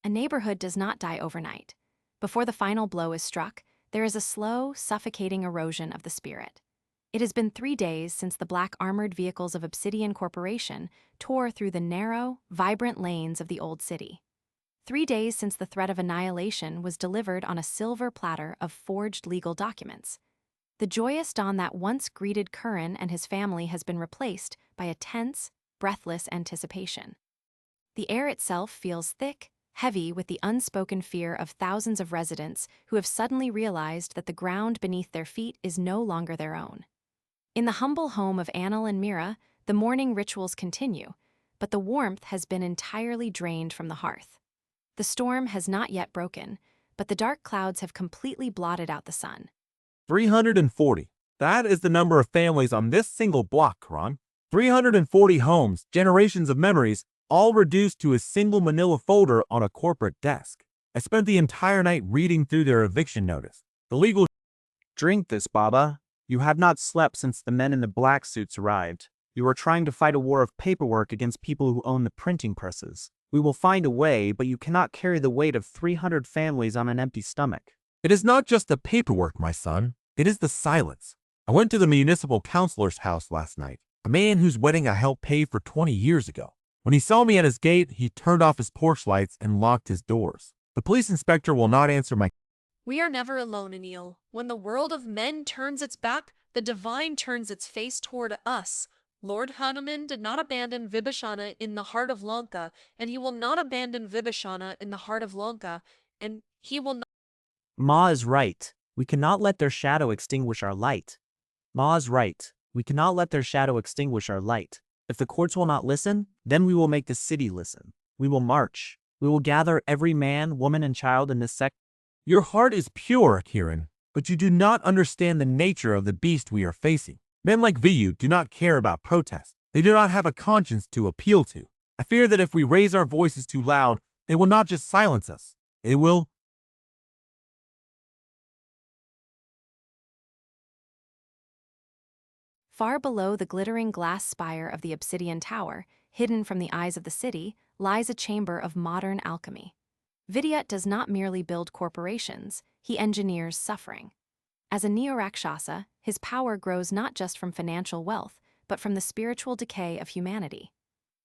A neighborhood does not die overnight. Before the final blow is struck, there is a slow, suffocating erosion of the spirit. It has been 3 days since the black armored vehicles of Obsidian Corporation tore through the narrow, vibrant lanes of the old city. 3 days since the threat of annihilation was delivered on a silver platter of forged legal documents. The joyous dawn that once greeted Kiran and his family has been replaced by a tense, breathless anticipation. The air itself feels thick, heavy with the unspoken fear of thousands of residents who have suddenly realized that the ground beneath their feet is no longer their own. In the humble home of Anil and Mira, the morning rituals continue, but the warmth has been entirely drained from the hearth. The storm has not yet broken, but the dark clouds have completely blotted out the sun. 340. That is the number of families on this single block, Kiran. 340 homes, generations of memories, all reduced to a single manila folder on a corporate desk. I spent the entire night reading through their eviction notice. The legal... Drink this, Baba. You have not slept since the men in the black suits arrived. You are trying to fight a war of paperwork against people who own the printing presses. We will find a way, but you cannot carry the weight of 300 families on an empty stomach. It is not just the paperwork, my son. It is the silence. I went to the municipal councilor's house last night, a man whose wedding I helped pay for 20 years ago. When he saw me at his gate, he turned off his porch lights and locked his doors. The police inspector will not answer my... We are never alone, Anil. When the world of men turns its back, the divine turns its face toward us. Lord Hanuman did not abandon Vibhishana in the heart of Lanka, and he will not abandon Vibhishana in the heart of Lanka, and he will not... Ma is right. We cannot let their shadow extinguish our light. Ma is right. We cannot let their shadow extinguish our light. If the courts will not listen, then we will make the city listen. We will march. We will gather every man, woman, and child in this sect. Your heart is pure, Kiran, but you do not understand the nature of the beast we are facing. Men like Vayu do not care about protest. They do not have a conscience to appeal to. I fear that if we raise our voices too loud, they will not just silence us. It will... Far below the glittering glass spire of the Obsidian Tower, hidden from the eyes of the city, lies a chamber of modern alchemy. Vidyut does not merely build corporations, he engineers suffering. As a neo-Rakshasa, his power grows not just from financial wealth, but from the spiritual decay of humanity.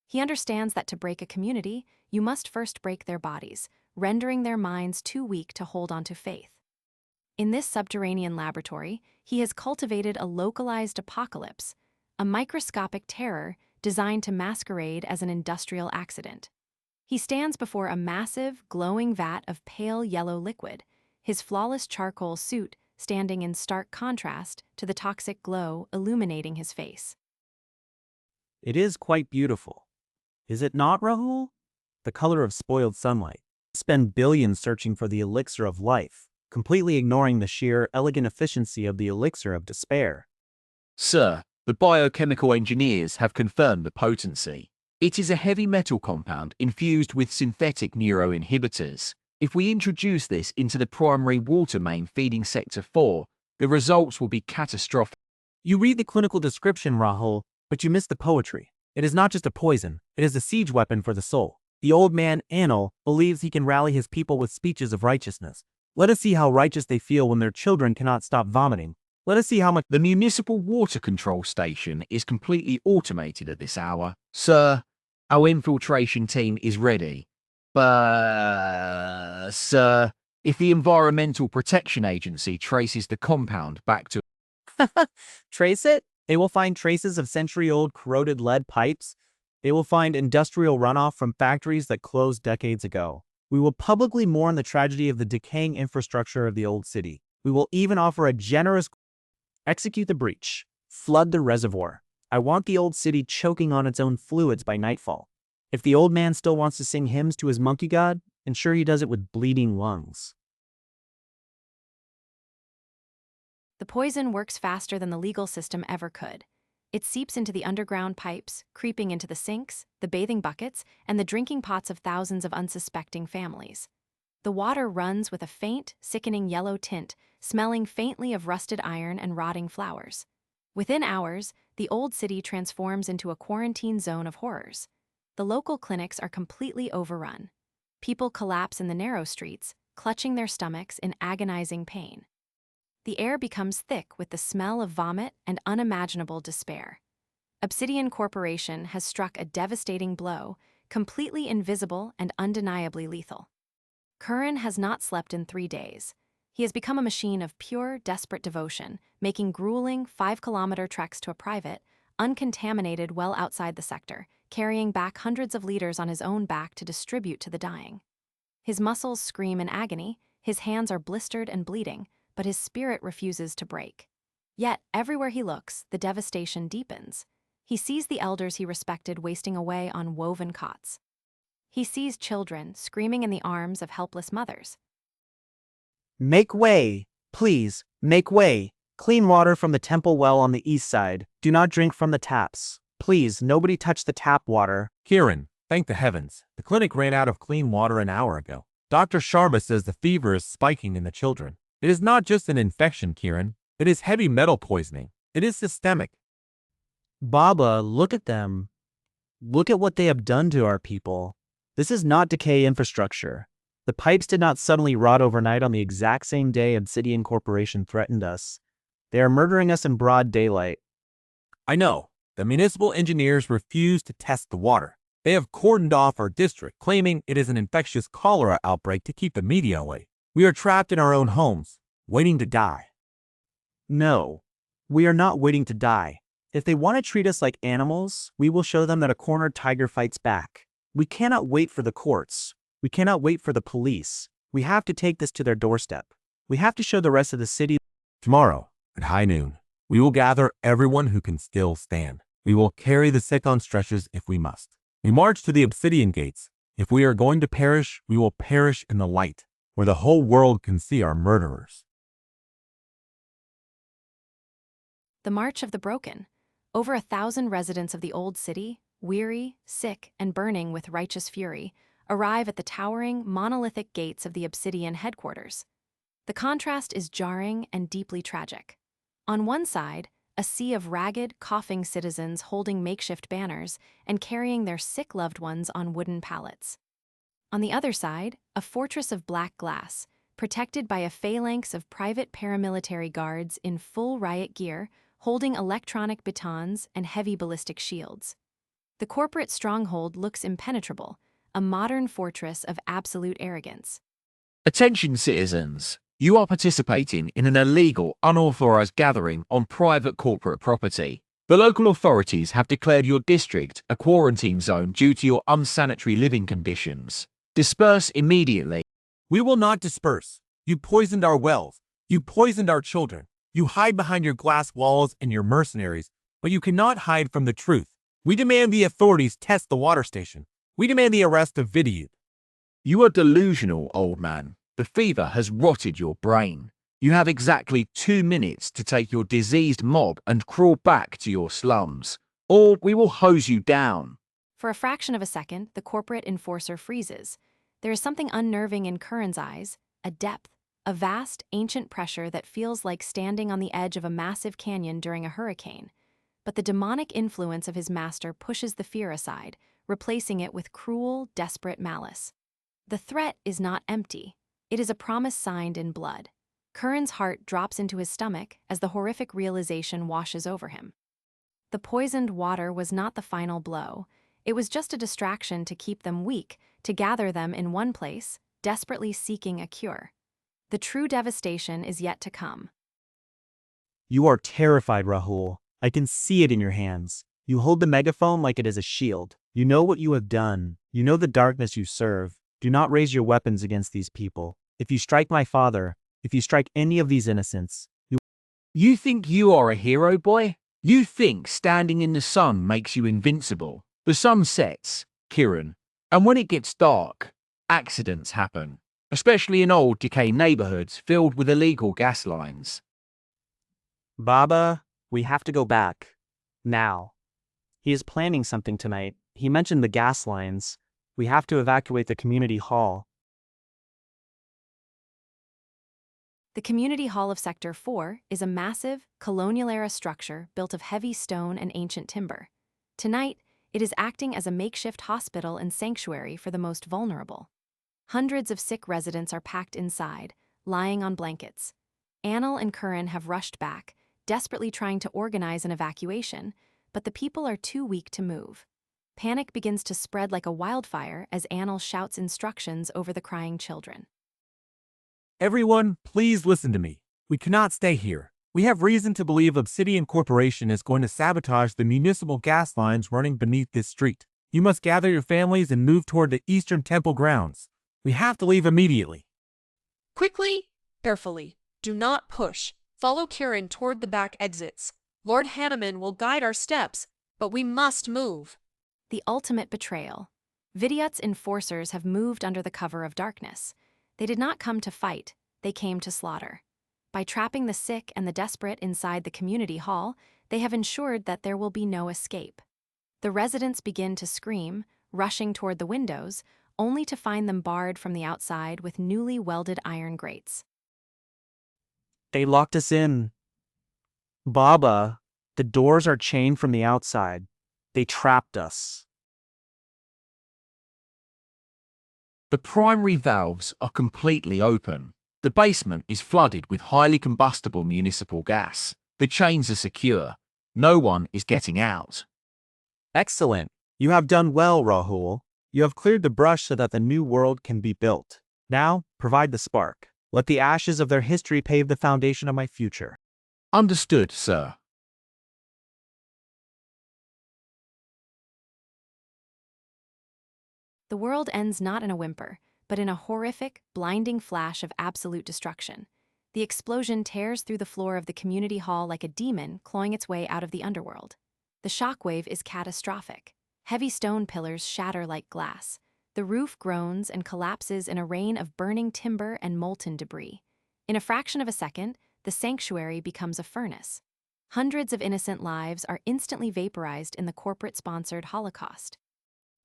He understands that to break a community, you must first break their bodies, rendering their minds too weak to hold on to faith. In this subterranean laboratory, he has cultivated a localized apocalypse, a microscopic terror designed to masquerade as an industrial accident. He stands before a massive, glowing vat of pale yellow liquid, his flawless charcoal suit standing in stark contrast to the toxic glow illuminating his face. It is quite beautiful. Is it not, Rahul? The color of spoiled sunlight. Spend billions searching for the elixir of life, completely ignoring the sheer, elegant efficiency of the elixir of despair. Sir, the biochemical engineers have confirmed the potency. It is a heavy metal compound infused with synthetic neuroinhibitors. If we introduce this into the primary water main feeding Sector 4, the results will be catastrophic. You read the clinical description, Rahul, but you miss the poetry. It is not just a poison, it is a siege weapon for the soul. The old man, Anil, believes he can rally his people with speeches of righteousness. Let us see how righteous they feel when their children cannot stop vomiting. Let us see how much... The municipal water control station is completely automated at this hour. Sir, our infiltration team is ready. But, sir, if the Environmental Protection Agency traces the compound back to... Trace it? They will find traces of century-old corroded lead pipes. They will find industrial runoff from factories that closed decades ago. We will publicly mourn the tragedy of the decaying infrastructure of the old city. We will even offer a generous... Execute the breach. Flood the reservoir. I want the old city choking on its own fluids by nightfall. If the old man still wants to sing hymns to his monkey god, ensure he does it with bleeding lungs. The poison works faster than the legal system ever could. It seeps into the underground pipes, creeping into the sinks, the bathing buckets, and the drinking pots of thousands of unsuspecting families. The water runs with a faint, sickening yellow tint, smelling faintly of rusted iron and rotting flowers. Within hours, the old city transforms into a quarantine zone of horrors. The local clinics are completely overrun. People collapse in the narrow streets, clutching their stomachs in agonizing pain. The air becomes thick with the smell of vomit and unimaginable despair. Obsidian Corporation has struck a devastating blow, completely invisible and undeniably lethal. Kiran has not slept in 3 days. He has become a machine of pure, desperate devotion, making grueling 5-kilometer treks to a private, uncontaminated well outside the sector, carrying back hundreds of liters on his own back to distribute to the dying. His muscles scream in agony, his hands are blistered and bleeding, but his spirit refuses to break. Yet, everywhere he looks, the devastation deepens. He sees the elders he respected wasting away on woven cots. He sees children screaming in the arms of helpless mothers. Make way! Please, make way! Clean water from the temple well on the east side. Do not drink from the taps. Please, nobody touch the tap water. Kiran, thank the heavens. The clinic ran out of clean water an hour ago. Dr. Sharma says the fever is spiking in the children. It is not just an infection, Kiran. It is heavy metal poisoning. It is systemic. Baba, look at them. Look at what they have done to our people. This is not decay infrastructure. The pipes did not suddenly rot overnight on the exact same day Obsidian Corporation threatened us. They are murdering us in broad daylight. I know. The municipal engineers refuse to test the water. They have cordoned off our district, claiming it is an infectious cholera outbreak to keep the media away. We are trapped in our own homes, waiting to die. No, we are not waiting to die. If they want to treat us like animals, we will show them that a cornered tiger fights back. We cannot wait for the courts. We cannot wait for the police. We have to take this to their doorstep. We have to show the rest of the city. Tomorrow, at high noon, we will gather everyone who can still stand. We will carry the sick on stretchers if we must. We march to the Obsidian gates. If we are going to perish, we will perish in the light, where the whole world can see our murderers. The March of the Broken. Over 1,000 residents of the old city, weary, sick, and burning with righteous fury, arrive at the towering, monolithic gates of the Obsidian headquarters. The contrast is jarring and deeply tragic. On one side, a sea of ragged, coughing citizens holding makeshift banners and carrying their sick loved ones on wooden pallets. On the other side, a fortress of black glass, protected by a phalanx of private paramilitary guards in full riot gear, holding electronic batons and heavy ballistic shields. The corporate stronghold looks impenetrable, a modern fortress of absolute arrogance. Attention citizens, you are participating in an illegal, unauthorized gathering on private corporate property. The local authorities have declared your district a quarantine zone due to your unsanitary living conditions. Disperse immediately. We will not disperse. You poisoned our wells. You poisoned our children. You hide behind your glass walls and your mercenaries, but you cannot hide from the truth. We demand the authorities test the water station. We demand the arrest of Vayu. You are delusional, old man. The fever has rotted your brain. You have exactly 2 minutes to take your diseased mob and crawl back to your slums, or we will hose you down. For a fraction of a second, the corporate enforcer freezes. There is something unnerving in Kiran's eyes, a depth, a vast, ancient pressure that feels like standing on the edge of a massive canyon during a hurricane. But the demonic influence of his master pushes the fear aside, replacing it with cruel, desperate malice. The threat is not empty. It is a promise signed in blood. Kiran's heart drops into his stomach as the horrific realization washes over him. The poisoned water was not the final blow. It was just a distraction to keep them weak, to gather them in one place, desperately seeking a cure. The true devastation is yet to come. You are terrified, Rahul. I can see it in your hands. You hold the megaphone like it is a shield. You know what you have done. You know the darkness you serve. Do not raise your weapons against these people. If you strike my father, if you strike any of these innocents, You think you are a hero, boy? You think standing in the sun makes you invincible? The sun sets, Kiran, and when it gets dark, accidents happen, especially in old decay neighborhoods filled with illegal gas lines. Baba, we have to go back. Now. He is planning something tonight. He mentioned the gas lines. We have to evacuate the community hall. The Community Hall of Sector 4 is a massive, colonial-era structure built of heavy stone and ancient timber. Tonight, it is acting as a makeshift hospital and sanctuary for the most vulnerable. Hundreds of sick residents are packed inside, lying on blankets. Anil and Kiran have rushed back, desperately trying to organize an evacuation, but the people are too weak to move. Panic begins to spread like a wildfire as Anil shouts instructions over the crying children. Everyone, please listen to me. We cannot stay here. We have reason to believe Obsidian Corporation is going to sabotage the municipal gas lines running beneath this street. You must gather your families and move toward the eastern temple grounds. We have to leave immediately. Quickly, carefully. Do not push. Follow Kiran toward the back exits. Lord Hanuman will guide our steps, but we must move. The ultimate betrayal. Vidyut's enforcers have moved under the cover of darkness. They did not come to fight, they came to slaughter. By trapping the sick and the desperate inside the community hall, they have ensured that there will be no escape. The residents begin to scream, rushing toward the windows, only to find them barred from the outside with newly welded iron grates. They locked us in. Baba, the doors are chained from the outside. They trapped us. The primary valves are completely open. The basement is flooded with highly combustible municipal gas. The chains are secure. No one is getting out. Excellent. You have done well, Rahul. You have cleared the brush so that the new world can be built. Now, provide the spark. Let the ashes of their history pave the foundation of my future. Understood, sir. The world ends not in a whimper, but in a horrific, blinding flash of absolute destruction. The explosion tears through the floor of the community hall like a demon clawing its way out of the underworld. The shockwave is catastrophic. Heavy stone pillars shatter like glass. The roof groans and collapses in a rain of burning timber and molten debris. In a fraction of a second, the sanctuary becomes a furnace. Hundreds of innocent lives are instantly vaporized in the corporate-sponsored Holocaust.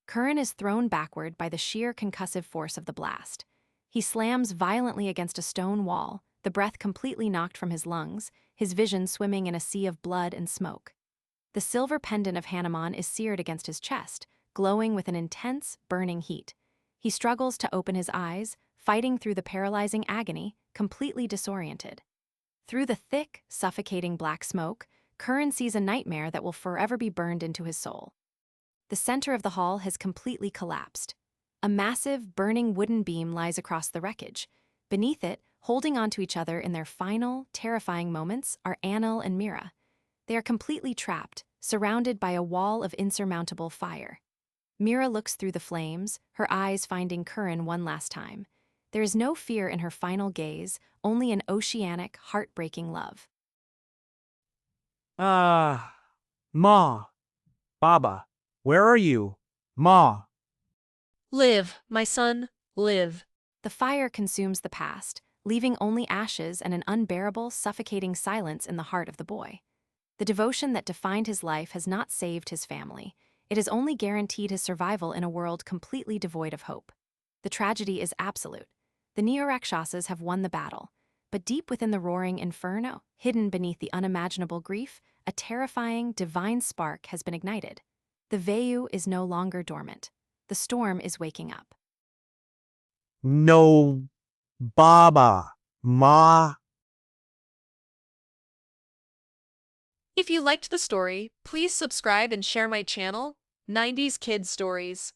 Kiran is thrown backward by the sheer concussive force of the blast. He slams violently against a stone wall, the breath completely knocked from his lungs, his vision swimming in a sea of blood and smoke. The silver pendant of Hanuman is seared against his chest, glowing with an intense, burning heat. He struggles to open his eyes, fighting through the paralyzing agony, completely disoriented. Through the thick, suffocating black smoke, Kiran sees a nightmare that will forever be burned into his soul. The center of the hall has completely collapsed. A massive, burning wooden beam lies across the wreckage. Beneath it, holding onto each other in their final, terrifying moments, are Anil and Mira. They are completely trapped, surrounded by a wall of insurmountable fire. Mira looks through the flames, her eyes finding Kiran one last time. There is no fear in her final gaze, only an oceanic, heartbreaking love. Ma. Baba, where are you? Ma. Live, my son, live. The fire consumes the past, leaving only ashes and an unbearable, suffocating silence in the heart of the boy. The devotion that defined his life has not saved his family. It has only guaranteed his survival in a world completely devoid of hope. The tragedy is absolute. The Neo-Rakshasas have won the battle. But deep within the roaring inferno, hidden beneath the unimaginable grief, a terrifying, divine spark has been ignited. The Vayu is no longer dormant. The storm is waking up. No. Baba. Ma. If you liked the story, please subscribe and share my channel, 90s Kids Stories.